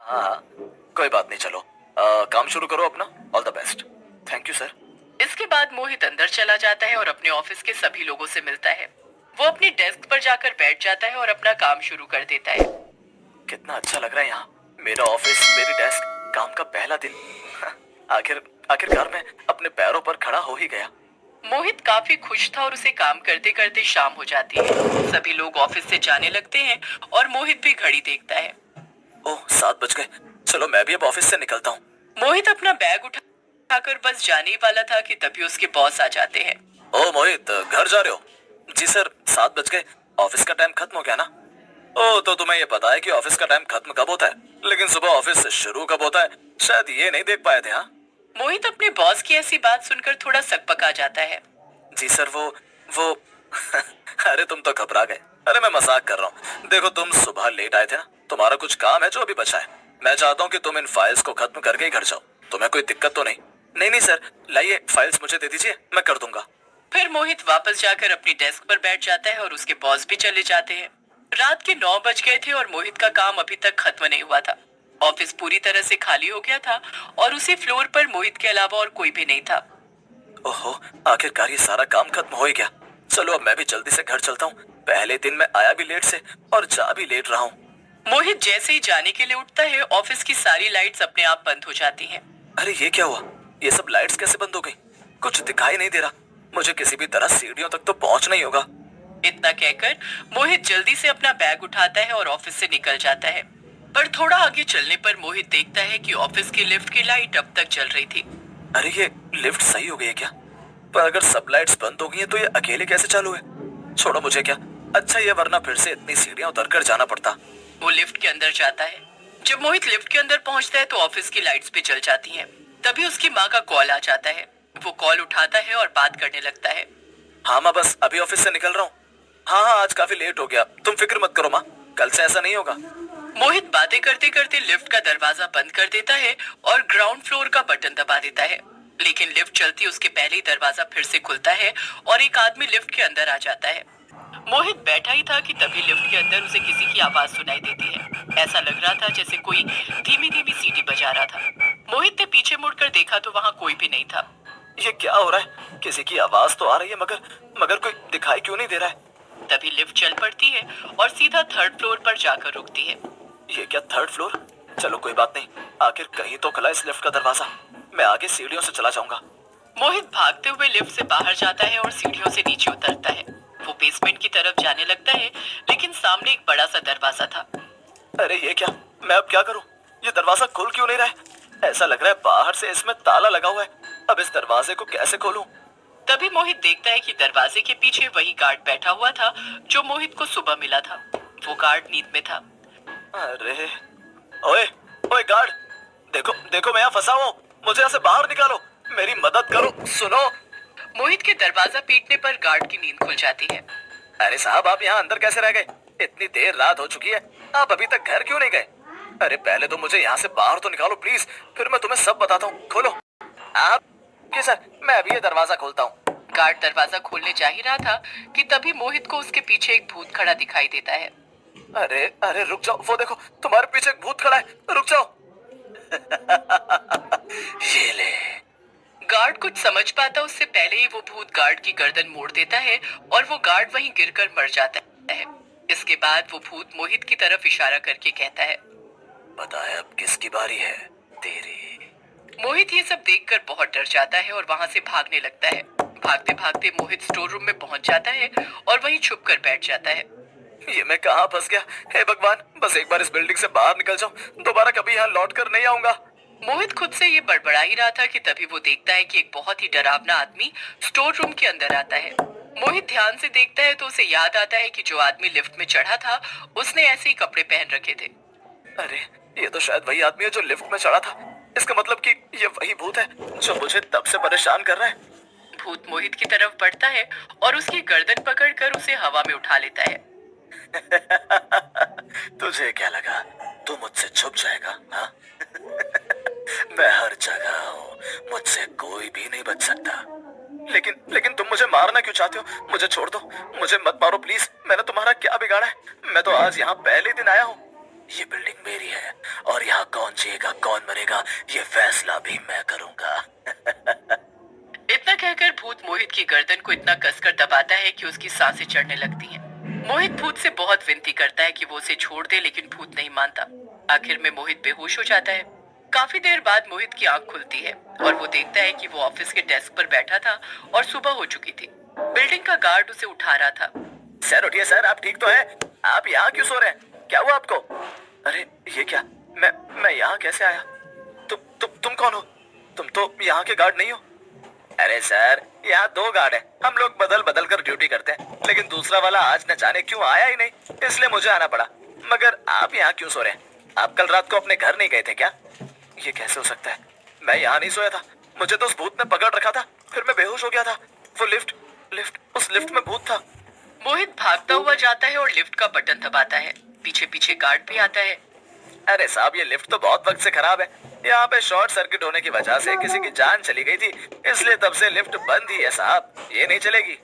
हाँ हाँ, कोई बात नहीं, चलो काम शुरू करो अपना। All the best. Thank you sir. इसके बाद मोहित अंदर चला जाता है और अपने ऑफिस के सभी लोगों से मिलता है। वो अपनी डेस्क पर जाकर बैठ जाता है और अपना काम शुरू कर देता है। कितना अच्छा लग रहा है यहाँ। मेरा ऑफिस, मेरी डेस्क, काम का पहला दिन। आखिर आखिरकार मैं अपने पैरों पर खड़ा हो ही गया। मोहित काफी खुश था और उसे काम करते करते शाम हो जाती है। सभी लोग ऑफिस से जाने लगते हैं और मोहित भी घड़ी देखता है। ओह, 7 बज गए। चलो मैं भी अब ऑफिस से निकलता हूँ। मोहित अपना बैग उठाकर बस जाने ही वाला था कि तभी उसके बॉस आ जाते हैं। ओ मोहित, घर जा रहे हो? जी सर, 7 बज गए। ऑफिस का टाइम खत्म हो गया ना। ओ, तो तुम्हें ये पता है कि ऑफिस का टाइम खत्म कब होता है, लेकिन सुबह ऑफिस शुरू कब होता है शायद ये नहीं देख पाए थे। हाँ मोहित अपने बॉस की ऐसी बात सुनकर थोड़ा सकपका जाता है। जी सर, वो अरे तुम तो घबरा गए। अरे मैं मजाक कर रहा हूँ। देखो, तुम सुबह लेट आए थे ना, तुम्हारा कुछ काम है जो अभी बचा है। मैं चाहता हूँ कि तुम इन फाइल्स को खत्म करके ही घर जाओ। तुम्हें कोई दिक्कत तो नहीं? नहीं नहीं सर, लाइए फाइल्स मुझे दे दीजिए, मैं कर दूंगा। फिर मोहित वापस जाकर अपनी डेस्क पर बैठ जाता है और उसके बॉस भी चले जाते हैं। रात के 9 बज गए थे और मोहित का काम अभी तक खत्म नहीं हुआ था। ऑफिस पूरी तरह से खाली हो गया था और उसी फ्लोर पर मोहित के अलावा और कोई भी नहीं था। ओहो, आखिरकार ये सारा काम खत्म हो ही गया। चलो अब मैं भी जल्दी से घर चलता हूँ। पहले दिन मैं आया भी लेट से और जा भी लेट रहा हूँ। मोहित जैसे ही जाने के लिए उठता है, ऑफिस की सारी लाइट्स अपने आप बंद हो जाती हैं। अरे ये क्या हुआ? ये सब लाइट्स कैसे बंद हो गई? कुछ दिखाई नहीं दे रहा। मुझे किसी भी तरह सीढ़ियों तक तो पहुंचना ही होगा। इतना कहकर मोहित जल्दी से अपना बैग उठाता है और ऑफिस से निकल जाता है। पर थोड़ा आगे चलने पर मोहित देखता है कि ऑफिस की लिफ्ट की लाइट अब तक जल रही थी। अरे ये लिफ्ट सही हो गई है क्या? पर अगर सब लाइट्स बंद हो गई हैं तो ये अकेले कैसे चालू है? छोड़ो मुझे, क्या अच्छा ये, वरना फिर से इतनी सीढ़ियां उतर कर जाना पड़ता। वो लिफ्ट के अंदर जाता है। जब मोहित लिफ्ट के अंदर पहुंचता है तो ऑफिस की लाइट्स भी जल जाती हैं। तभी उसकी माँ का कॉल आ जाता है। वो कॉल उठाता है और बात करने लगता है। हाँ माँ, बस अभी ऑफिस से निकल रहा हूँ। हाँ हाँ, आज काफी लेट हो गया, तुम फिक्र मत करो माँ, कल से ऐसा नहीं होगा। मोहित बातें करते करते लिफ्ट का दरवाजा बंद कर देता है और ग्राउंड फ्लोर का बटन दबा देता है। लेकिन लिफ्ट चलती उसके पहले ही दरवाजा फिर से खुलता है और एक आदमी लिफ्ट के अंदर आ जाता है। मोहित बैठा ही था कि तभी लिफ्ट के अंदर उसे किसी की आवाज सुनाई देती है। ऐसा लग रहा था जैसे कोई धीमी धीमी सीटी बजा रहा था। मोहित ने पीछे मुड़कर देखा तो वहाँ कोई भी नहीं था। ये क्या हो रहा है? किसी की आवाज तो आ रही है, मगर मगर कोई दिखाई क्यों नहीं दे रहा है? तभी लिफ्ट चल पड़ती है और सीधा 3rd फ्लोर पर जाकर रुकती है। ये क्या 3rd फ्लोर? चलो कोई बात नहीं, आखिर कहीं तो खुला इस लिफ्ट का दरवाजा। मैं आगे सीढ़ियों से चला जाऊंगा। मोहित भागते हुए लिफ्ट से बाहर जाता है और सीढ़ियों से नीचे उतरता है। वो बेसमेंट की तरफ जाने लगता है, लेकिन सामने एक बड़ा सा दरवाजा था। अरे ये क्या? मैं अब क्या करूं? ये दरवाजा खुल क्यों नहीं रहा है? ऐसा लग रहा है बाहर से इसमें ताला लगा हुआ है। अब इस दरवाजे को कैसे खोलूं? तभी मोहित देखता है कि दरवाजे के पीछे वही गार्ड बैठा हुआ था जो मोहित को सुबह मिला था। वो गार्ड नींद में था। अरे, ओए ओए गार्ड, देखो देखो, मैं यहाँ फंसा हूँ। मुझे यहाँ से बाहर निकालो, मेरी मदद करो, सुनो। मोहित के दरवाजा पीटने पर गार्ड की नींद खुल जाती है। अरे साहब, आप यहाँ अंदर कैसे रह गए? इतनी देर रात हो चुकी है, आप अभी तक घर क्यों नहीं गए? अरे पहले तो मुझे यहाँ से बाहर तो निकालो प्लीज, फिर मैं तुम्हें सब बताता हूँ। खोलो। आप सर, मैं अभी ये दरवाजा खोलता हूँ। गार्ड दरवाजा खोलने जा ही रहा था कि तभी मोहित को उसके पीछे एक भूत खड़ा दिखाई देता है। अरे अरे रुक जाओ, वो देखो तुम्हारे पीछे एक भूत खड़ा है, रुक जाओ। ये ले। गार्ड कुछ समझ पाता उससे पहले ही वो भूत गार्ड की गर्दन मोड़ देता है और वो गार्ड वहीं गिरकर मर जाता है। इसके बाद वो भूत मोहित की तरफ इशारा करके कहता है, पता है अब किसकी बारी है? तेरी। मोहित ये सब देखकर बहुत डर जाता है और वहां से भागने लगता है। भागते भागते मोहित स्टोर रूम में पहुंच जाता है और वहीं छुप कर बैठ जाता है। ये मैं कहाँ फंस गया? हे भगवान, बस एक बार इस बिल्डिंग से बाहर निकल जाऊं, दोबारा कभी यहाँ लौट कर नहीं आऊंगा। मोहित खुद से ये बड़बड़ा ही रहा था कि तभी वो देखता है कि एक बहुत ही डरावना आदमी स्टोर रूम के अंदर आता है। मोहित ध्यान से देखता है तो उसे याद आता है कि जो आदमी लिफ्ट में चढ़ा था उसने ऐसे ही कपड़े पहन रखे थे। अरे ये तो शायद वही आदमी है जो लिफ्ट में चढ़ा था। इसका मतलब कि ये वही भूत है जो मुझे तब से परेशान कर रहा है। भूत मोहित की तरफ बढ़ता है और उसकी गर्दन पकड़कर उसे हवा में उठा लेता है। तुझे क्या लगा तू मुझसे छुप जाएगा? हाँ? मैं हर जगह हूँ, मुझसे कोई भी नहीं बच सकता। लेकिन लेकिन तुम मुझे मारना क्यों चाहते हो? मुझे छोड़ दो, मुझे मत मारो प्लीज। मैंने तुम्हारा क्या बिगाड़ा है? मैं तो आज यहाँ पहले दिन आया हूँ। ये बिल्डिंग मेरी है और यहाँ जिएगा कौन मरेगा ये फैसला भी मैं करूंगा। इतना कहकर भूत मोहित की गर्दन को इतना कसकर दबाता है कि उसकी सांसें चढ़ने लगती हैं। मोहित भूत से बहुत विनती करता है कि वो उसे छोड़ दे, लेकिन भूत नहीं मानता। आखिर में मोहित बेहोश हो जाता है। काफी देर बाद मोहित की आंख खुलती है और वो देखता है कि वो ऑफिस के डेस्क पर बैठा था और सुबह हो चुकी थी। बिल्डिंग का गार्ड उसे उठा रहा था। सर उठिए सर, आप ठीक तो हैं? आप यहाँ क्यों सो रहे हैं? क्या हुआ आपको? अरे ये क्या, मैं यहाँ कैसे आया? तुम कौन हो? तुम तो यहाँ के गार्ड नहीं हो। अरे सर, यहाँ 2 गार्ड हैं। हम लोग बदल बदल कर ड्यूटी करते हैं, लेकिन दूसरा वाला आज न जाने क्यों आया ही नहीं, इसलिए मुझे आना पड़ा। मगर आप यहाँ क्यों सो रहे हैं? आप कल रात को अपने घर नहीं गए थे क्या? ये कैसे हो सकता है? मैं यहाँ नहीं सोया था। मुझे तो उस भूत ने पकड़ रखा था, फिर मैं बेहोश हो गया था। वो उस लिफ्ट में भूत था। मोहित भागता हुआ जाता है और लिफ्ट का बटन दबाता है। पीछे पीछे गार्ड भी आता है। अरे साहब, ये लिफ्ट तो बहुत वक्त से खराब है। यहाँ पे शॉर्ट सर्किट होने की वजह से किसी की जान चली गई थी, इसलिए तब से लिफ्ट बंद ही है साहब। ये नहीं चलेगी।